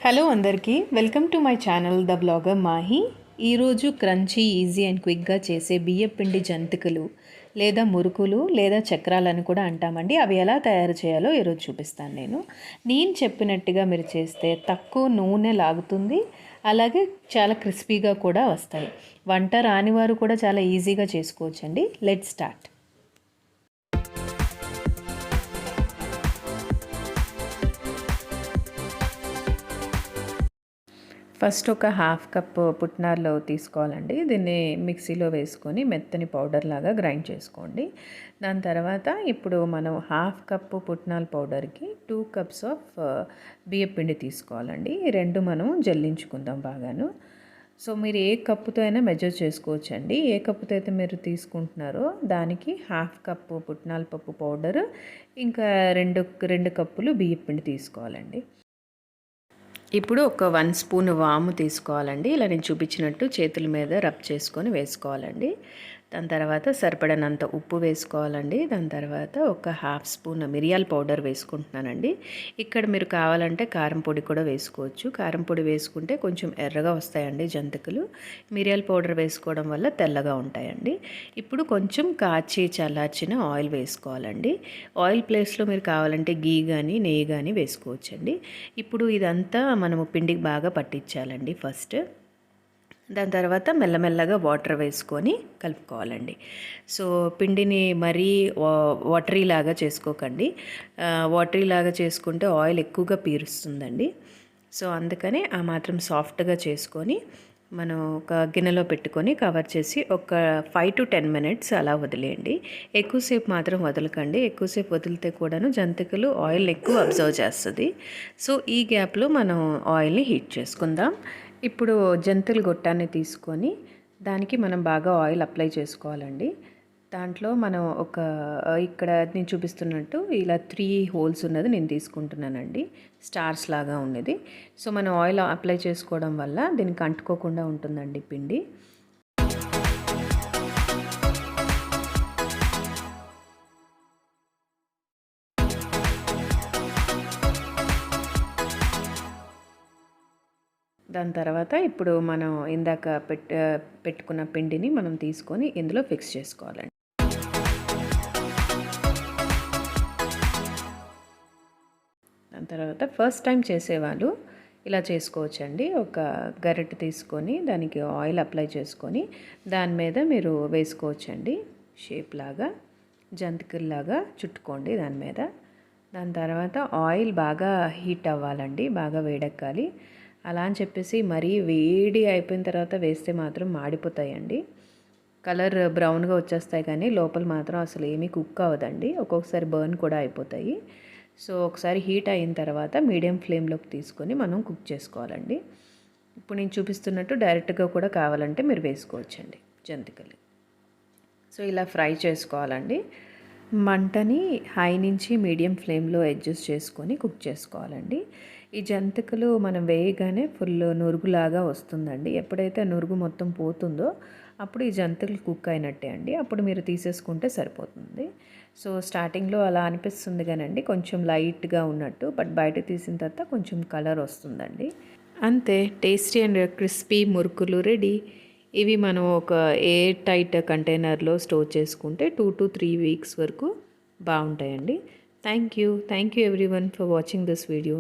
Hello అందరికీ welcome to my channel the blogger Mahe. ఈరోజు crunchy easy and క్విక్గా చేసే బియ్యపిండి జంతికలు లేదా మురుకులు లేదా చక్రాలని కూడా అంటామండి. అవి ఎలా తయారు చేయాలో ఈరోజు చూపిస్తాను. నేను చెప్పినట్టుగా మీరు చేస్తే తక్కువ నూనె లాగుతుంది, అలాగే చాలా క్రిస్పీగా కూడా వస్తాయి. వంట రానివారు కూడా చాలా ఈజీగా చేసుకోవచ్చండి. Let start. ఫస్ట్ ఒక హాఫ్ కప్ పుట్నాలు తీసుకోవాలండి. దీన్ని మిక్సీలో వేసుకొని మెత్తని పౌడర్ లాగా గ్రైండ్ చేసుకోండి. దాని తర్వాత ఇప్పుడు మనం హాఫ్ కప్పు పుట్నాల పౌడర్కి 2 కప్స్ ఆఫ్ బియ్యపిండి తీసుకోవాలండి. ఈ రెండు మనం జల్లించుకుందాం బాగాను. సో మీరు ఏ కప్పుతో అయినా మెజర్ చేసుకోవచ్చండి. ఏ కప్పుతో అయితే మీరు తీసుకుంటున్నారో దానికి హాఫ్ కప్పు పుట్నాల పప్పు పౌడర్, ఇంకా రెండు కప్పులు బియ్యపిండి తీసుకోవాలండి. ఇప్పుడు ఒక 1 స్పూన్ వాము తీసుకోవాలండి. ఇలా నేను చూపించినట్టు చేతుల మీద రబ్ చేసుకొని వేసుకోవాలండి. దాని తర్వాత సరిపడనంత ఉప్పు వేసుకోవాలండి. దాని తర్వాత ఒక హాఫ్ స్పూన్ మిరియాల పౌడర్ వేసుకుంటున్నానండి. ఇక్కడ మీరు కావాలంటే కారం పొడి కూడా వేసుకోవచ్చు. కారం పొడి వేసుకుంటే కొంచెం ఎర్రగా వస్తాయండి జంతికలు. మిరియాల పౌడర్ వేసుకోవడం వల్ల తెల్లగా ఉంటాయండి. ఇప్పుడు కొంచెం కాచి చల్లార్చిన ఆయిల్ వేసుకోవాలండి. ఆయిల్ ప్లేస్లో మీరు కావాలంటే గీ కానీ నెయ్యి కానీ వేసుకోవచ్చండి. ఇప్పుడు ఇదంతా మనము పిండికి బాగా పట్టించాలండి ఫస్ట్. దాని తర్వాత మెల్లమెల్లగా వాటర్ వేసుకొని కలుపుకోవాలండి. సో పిండిని మరీ వాటరీ లాగా చేసుకోకండి. వాటరీ లాగా చేసుకుంటే ఆయిల్ ఎక్కువగా పీరుస్తుందండి. సో అందుకని ఆ మాత్రం సాఫ్ట్గా చేసుకొని మనం ఒక గిన్నెలో పెట్టుకొని కవర్ చేసి ఒక 5 to 10 మినిట్స్ అలా వదిలేయండి. ఎక్కువసేపు మాత్రం వదలకండి. ఎక్కువసేపు వదిలితే కూడాను జంతికలు ఆయిల్ ఎక్కువ అబ్జర్వ్ చేస్తుంది. సో ఈ గ్యాప్లో మనం ఆయిల్ని హీట్ చేసుకుందాం. ఇప్పుడు జంతికల గొట్టాన్ని తీసుకొని దానికి మనం బాగా ఆయిల్ అప్లై చేసుకోవాలండి. దాంట్లో మనం ఇక్కడ నేను చూపిస్తున్నట్టు ఇలా 3 హోల్స్ ఉన్నది నేను తీసుకుంటున్నానండి. స్టార్స్ లాగా ఉన్నది. సో మనం ఆయిల్ అప్లై చేసుకోవడం వల్ల దీనికి అంటుకోకుండా ఉంటుందండి పిండి. దాని తర్వాత ఇప్పుడు మనం ఇందాక పెట్టుకున్న పిండిని మనం తీసుకొని ఇందులో ఫిక్స్ చేసుకోవాలండి. దాని తర్వాత ఫస్ట్ టైం చేసేవాళ్ళు ఇలా చేసుకోవచ్చండి. ఒక గరిటె తీసుకొని దానికి ఆయిల్ అప్లై చేసుకొని దాని మీద మీరు వేసుకోవచ్చండి. షేప్ లాగా జంతికల్లాగా చుట్టుకోండి దాని మీద. దాని తర్వాత ఆయిల్ బాగా హీట్ అవ్వాలండి, బాగా వేడెక్కాలి. అలా అని చెప్పేసి మరీ వేడి అయిపోయిన తర్వాత వేస్తే మాత్రం మాడిపోతాయండి. కలర్ బ్రౌన్గా వచ్చేస్తాయి కానీ లోపల మాత్రం అసలు ఏమీ కుక్ అవ్వదండి. ఒక్కొక్కసారి బర్న్ కూడా అయిపోతాయి. సో ఒకసారి హీట్ అయిన తర్వాత మీడియం ఫ్లేమ్లోకి తీసుకొని మనం కుక్ చేసుకోవాలండి. ఇప్పుడు నేను చూపిస్తున్నట్టు డైరెక్ట్గా కూడా కావాలంటే మీరు వేసుకోవచ్చండి జంతికలు. సో ఇలా ఫ్రై చేసుకోవాలండి. మంటని హై నుంచి మీడియం ఫ్లేమ్లో అడ్జస్ట్ చేసుకొని కుక్ చేసుకోవాలండి. ఈ జంతికలు మనం వేయగానే ఫుల్ నురుగులాగా వస్తుందండి. ఎప్పుడైతే నురుగు మొత్తం పోతుందో అప్పుడు ఈ జంతికలు కుక్ అయినట్టే అండి. అప్పుడు మీరు తీసేసుకుంటే సరిపోతుంది. సో స్టార్టింగ్లో అలా అనిపిస్తుంది కానండి కొంచెం లైట్గా ఉన్నట్టు, బట్ బయట తీసిన తర్వాత కొంచెం కలర్ వస్తుందండి. అంతే, టేస్టీ అండ్ క్రిస్పీ మురుకులు రెడీ. ఇవి మనం ఒక ఎయిర్ టైట్ కంటైనర్లో స్టోర్ చేసుకుంటే 2 to 3 వీక్స్ వరకు బాగుంటాయండి. Thank you everyone for watching this video.